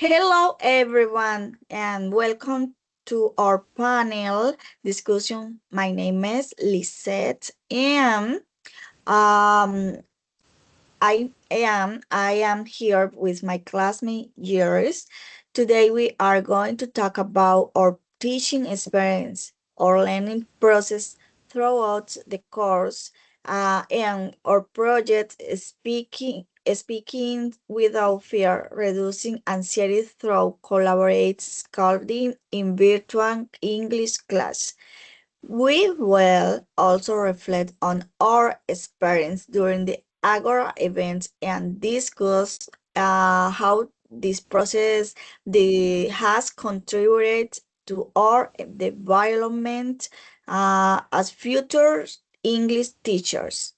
Hello, everyone, and welcome to our panel discussion. My name is Lisette, and um, I am here with my classmate Years. Today, we are going to talk about our teaching experience, our learning process throughout the course, and our project speaking without fear, reducing anxiety through collaborate scalding in virtual English class. We will also reflect on our experience during the Agora event and discuss how this process has contributed to our development as future English teachers.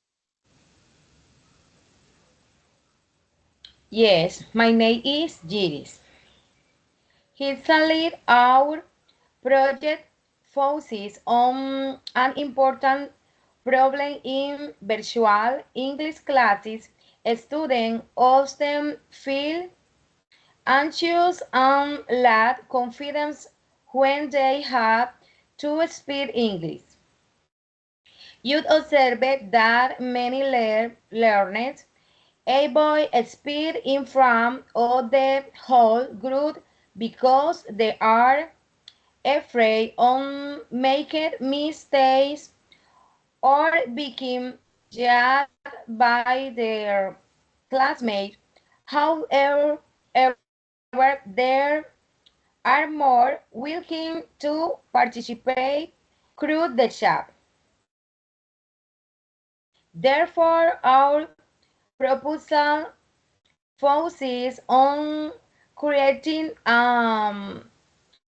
Yes, my name is Giris. He's a lead our project focuses on an important problem in virtual English classes. Students often feel anxious and lack confidence when they have to speak English. You'd observe that many learners avoid speaking in front of the whole group because they are afraid of making mistakes or being judged by their classmates. However, there are more willing to participate through the chat. Therefore, our proposal focuses on creating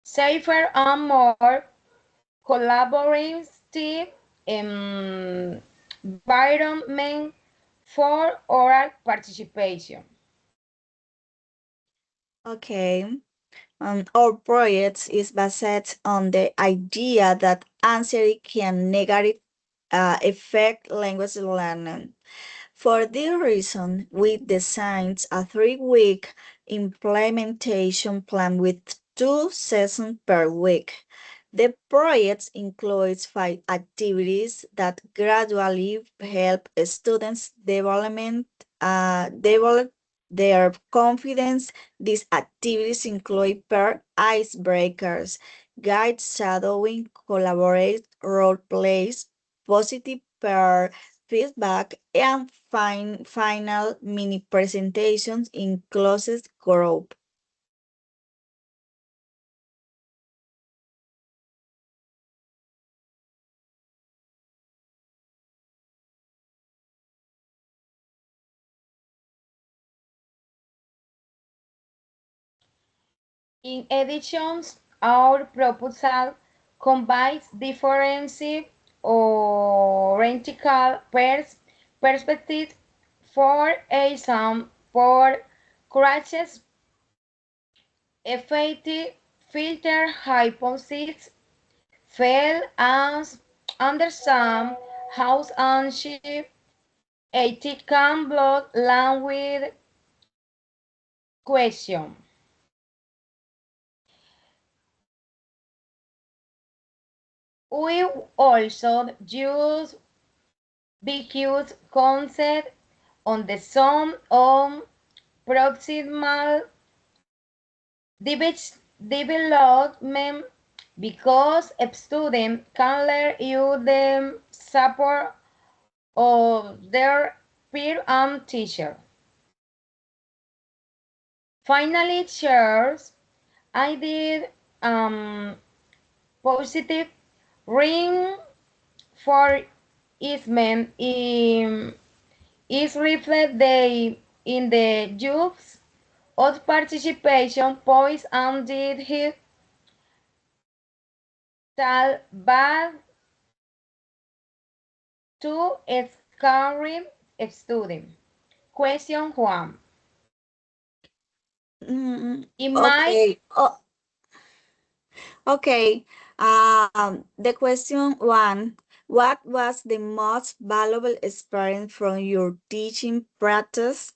safer and more collaborative environment for oral participation. Okay. Our project is based on the idea that anxiety can negative affect language learning. For this reason, we designed a 3-week implementation plan with 2 sessions per week. The project includes 5 activities that gradually help students develop their confidence. These activities include pair icebreakers, guide shadowing, collaborate role plays, positive pair feedback, and final mini presentations in closest group. In addition, our proposal combines differential or radical perspectives. For example, for crashes, effective filter hypothesis fail as understand how anxiety can block language question. We also use BQ's concept on the sum of proximal development because a student can learn use the support of their peer and teacher. Finally, shares I did positive reinforcement is reflected in the use of participation points and did hit tal bad to scaring student. Question 1. Mm, In my okay. Okay. The question one, what was the most valuable experience from your teaching practice?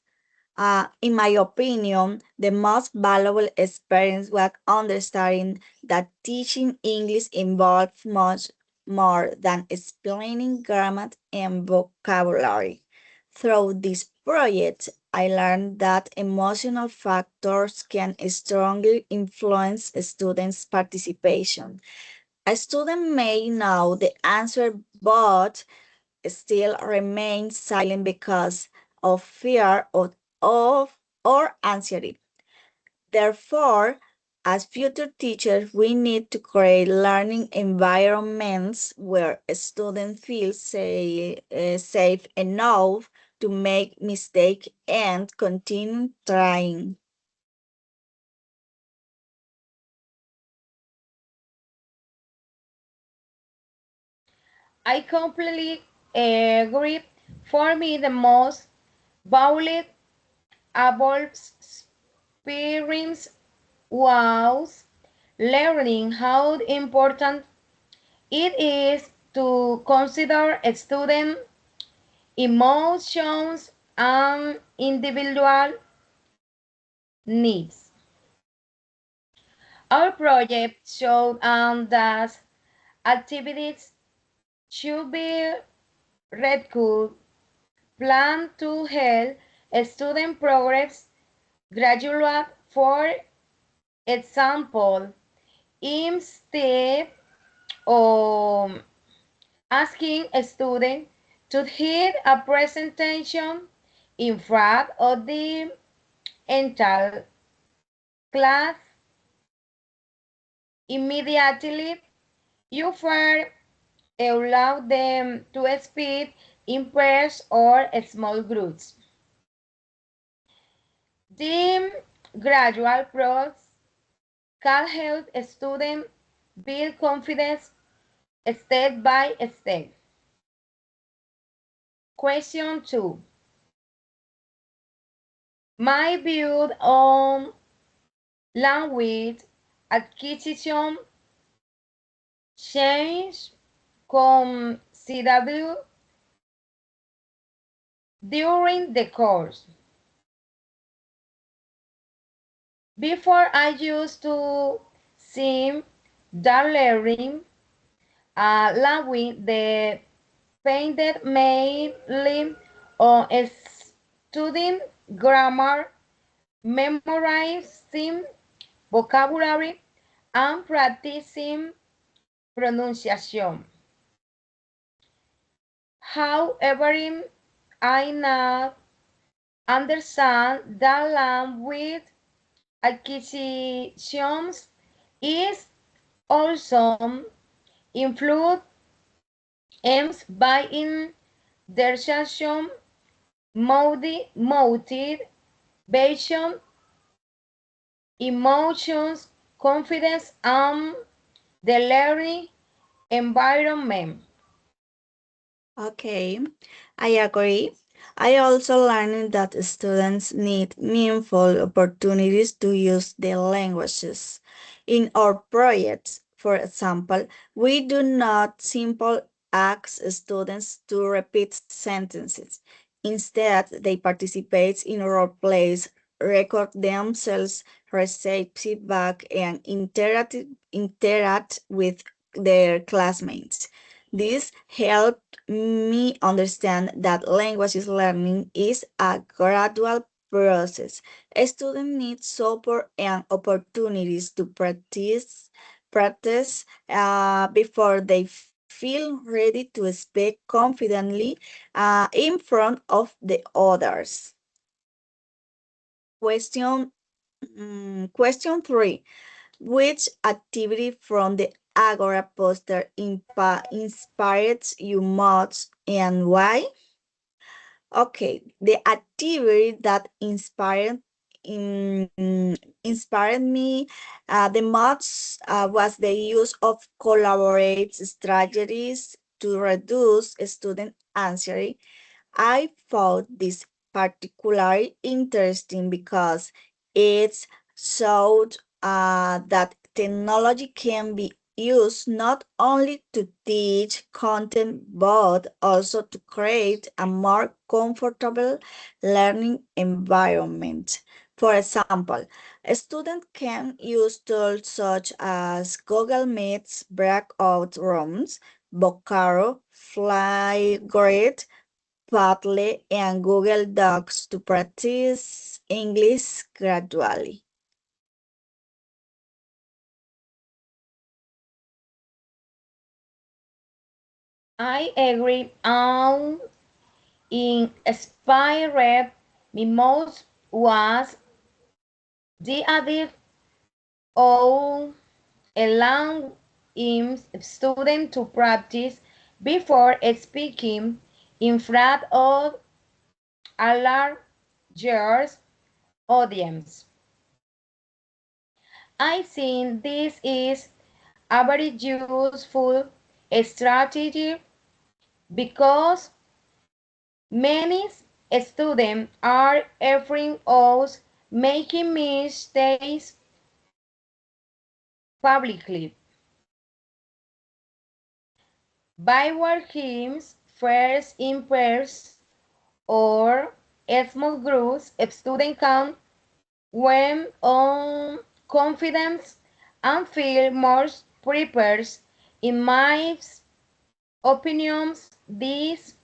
In my opinion, the most valuable experience was understanding that teaching English involves much more than explaining grammar and vocabulary. Through this project, I learned that emotional factors can strongly influence students' participation. A student may know the answer but still remain silent because of fear of or anxiety. Therefore, as future teachers, we need to create learning environments where students feel safe enough to make mistakes and continue trying. I completely agree. For me, the most valuable experience was learning how important it is to consider student emotions and individual needs. Our project showed that activities should be redcool plan to help student progress gradually. For example, instead of asking a student to hear a presentation in front of the entire class immediately, you first allow them to speak in pairs or small groups. The gradual process can help students build confidence step by step. Question 2. My view on language acquisition changed considerably during the course. Before I used to see that learning language the painted mainly on studying grammar, memorizing vocabulary, and practicing pronunciation. However, I now understand that language acquisitions is also influenced by interaction, motivation, emotions, confidence, and the learning environment. Okay, I agree. I also learned that students need meaningful opportunities to use their languages. In our projects, for example, we do not simply ask students to repeat sentences. Instead, they participate in role plays, record themselves, receive feedback, and interact with their classmates. This helped me understand that language learning is a gradual process. A student needs support and opportunities to practice before they feel ready to speak confidently in front of the others. Question, question 3. Which activity from the Agora poster inspired you most and why? Okay, the activity that inspired me the most was the use of collaborate strategies to reduce student anxiety. I found this particularly interesting because it showed that technology can be used not only to teach content but also to create a more comfortable learning environment. For example, a student can use tools such as Google Meets, breakout rooms, Vocaro, Flipgrid, Padlet, and Google Docs to practice English gradually. I agree. Inspired me most was the idea of allowing students to practice before speaking in front of a large audience. I think this is a very useful strategy because many students are afraid of making mistakes publicly. By working first in pairs or small groups, students can gain on confidence and feel more prepared. In my opinions, this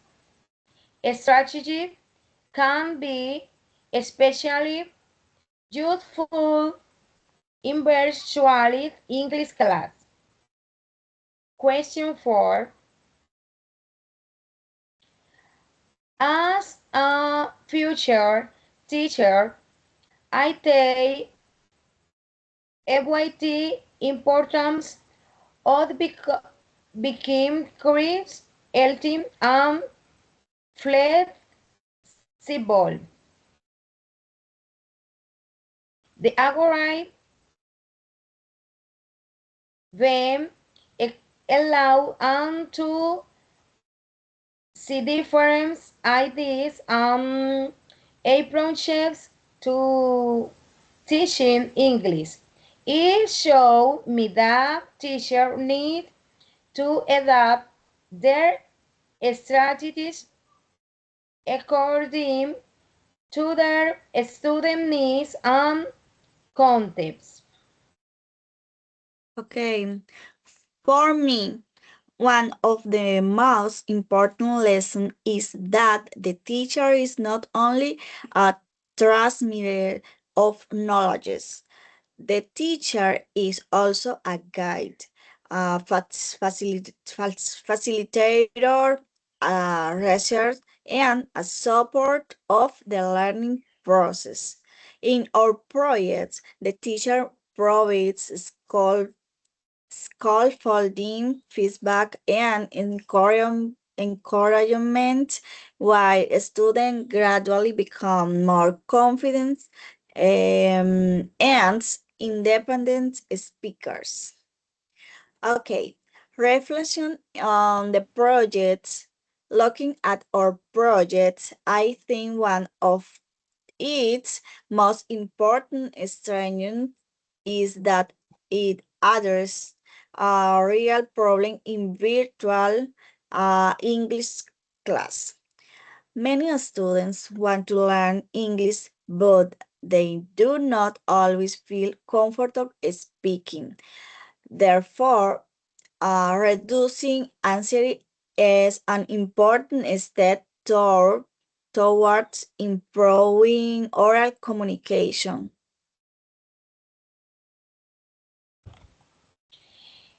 strategy can be especially useful in virtual English class. Question 4. As a future teacher, I take evaluate importance of became curious, healthy, and flexible. The algorithm then allow and to see different ideas and approaches to teaching English. It showed me that teachers need to adapt their strategies according to their student needs and context. Okay, for me, one of the most important lessons is that the teacher is not only a transmitter of knowledge, the teacher is also a guide, a facilitator, a research, and a support of the learning process. In our projects, the teacher provides scaffolding, feedback, and encouragement, while students gradually become more confident and independent speakers. Okay, reflection on the projects. Looking at our projects, I think one of its most important strength is that it addresses a real problem in virtual English class. Many students want to learn English, but they do not always feel comfortable speaking. Therefore, reducing anxiety is an important step towards improving oral communication.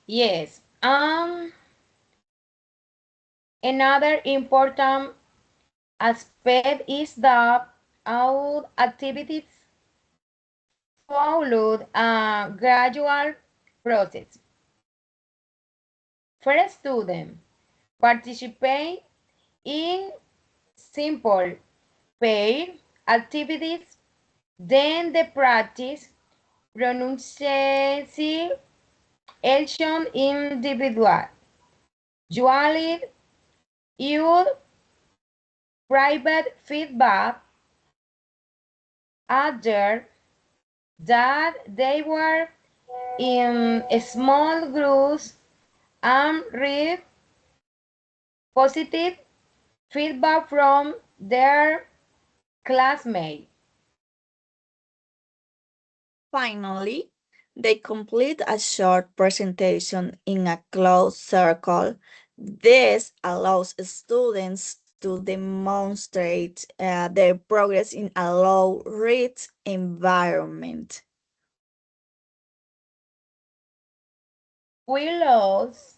Yes. Another important aspect is that our activities followed a gradual process. First, students participate in simple pair activities, then they practice pronunciation individual. Usually, use private feedback after that they were in small groups and read positive feedback from their classmates. Finally, they complete a short presentation in a closed circle. This allows students to demonstrate their progress in a low-risk environment. We lost,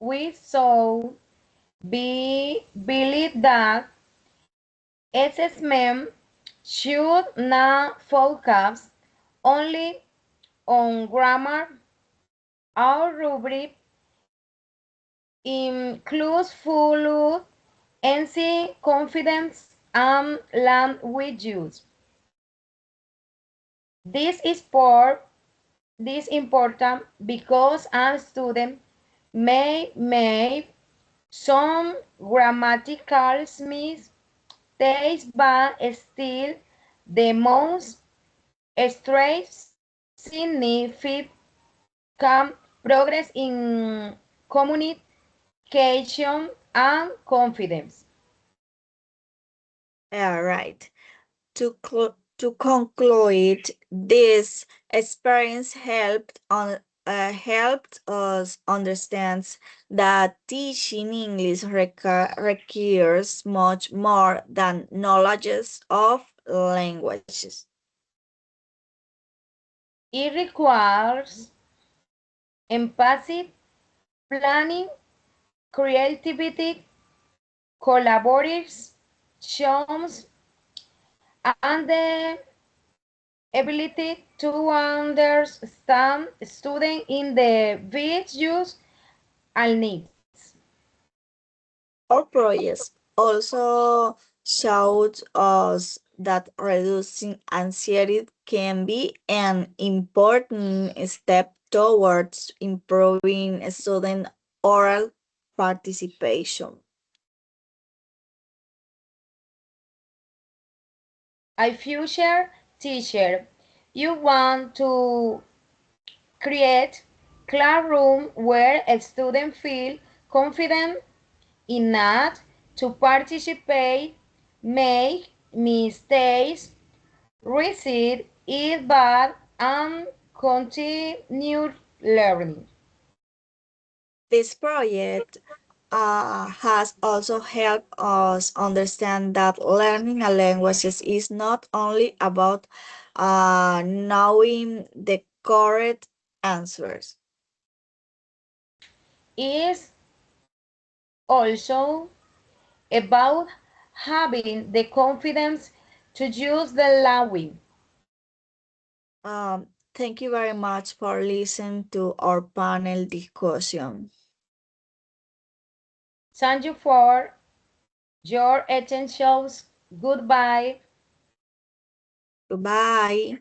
we saw, we believe that assessment should not focus only on grammar. Our rubric includes full NC confidence and language use. This is for this important because a student may make some grammatical mistakes but still the most significant progress in communication and confidence. All right. To conclude, this experience helped us understand that teaching English requires much more than knowledge of languages. It requires empathy, planning, creativity, collaboration, and the ability to understand students in the views and needs. Our projects also showed us that reducing anxiety can be an important step towards improving student oral participation. A future teacher, you want to create classroom where a student feel confident enough to participate, make mistakes, receive feedback, and continue learning. This project has also helped us understand that learning a language is not only about knowing the correct answers. Is also about having the confidence to use the language. Thank you very much for listening to our panel discussion. Thank you for your attention. Goodbye. Goodbye.